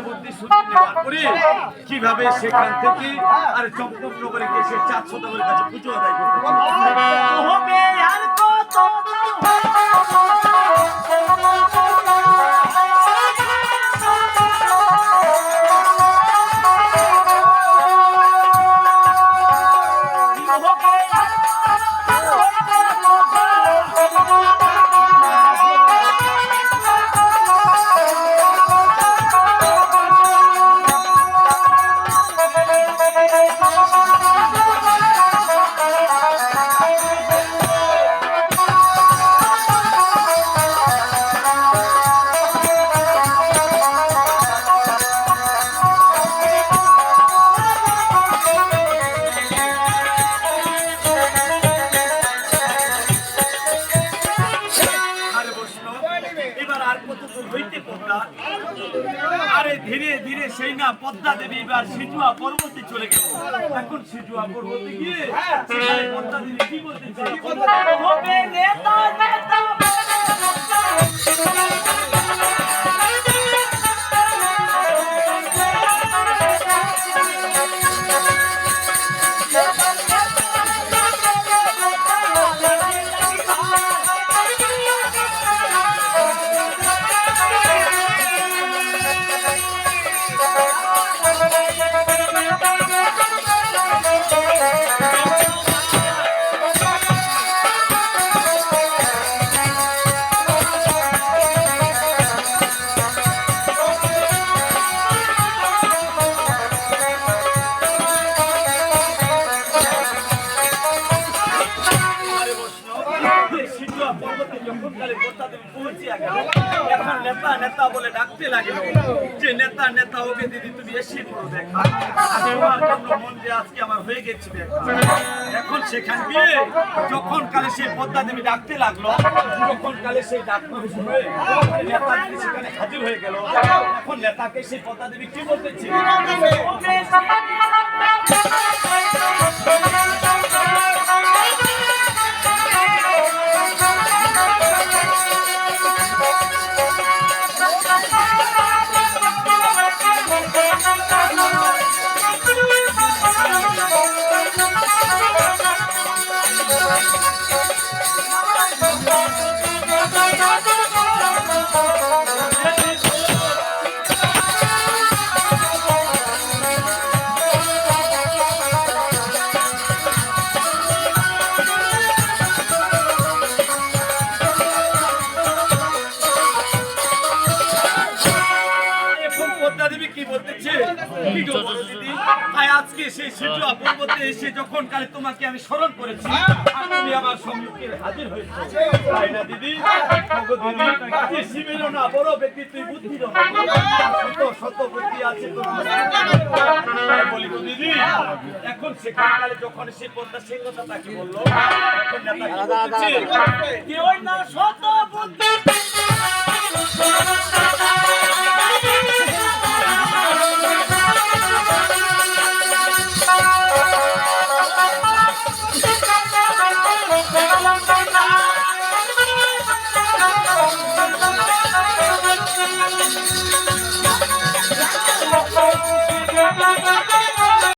বুদ্ধি শুদ্ধি নেওয়ার পরে কিভাবে সেখান থেকে আর চম্পক নগরে গিয়ে সে চাঁদ সদাগরের কাছে পুজো আদায় করতে হবে। আর কত ধীরে ধীরে সেই না পদ্মা দেবী এবার সিজুয়া পর্বতে চলে গেল। এখন সিজুয়া পর্বতে গিয়ে পদ্মা দেবী কি বলতেছে হবে নেতা নেতা নেতা নেতা বলে ডাকতে লাগলো যে নেতা নেতা ওকে দিদি তুমি এসে পড়ো দেখা তোমার জন্য মন যে আজকে আমার হয়ে গেছে এখন সেখান দিয়ে যখন কালে সেই পদ্মা দেবী ডাকতে লাগলো যখন কালে সেই ডাকতে শুনে নেতা সেখানে হাজির হয়ে গেল। এখন নেতাকে সেই পদ্মা দেবী কি বলতেছে আজকে সেই সিজুয়া পর্বতে এসে যখন কালে তোমাকে আমি স্মরণ করেছি তুমি আমার সম্মুখে হাজির হয়েছো তাই না দিদি? দিদি শিবেরও না বড় ব্যক্তি তুই বুদ্ধির শত বুদ্ধি আছে বলি তো দিদি। এখন সেখানে কালে যখন সে পদ্মা সেই কথা তাকে বললো এখন নেতা কি বলছে কেউ না শত বুদ্ধি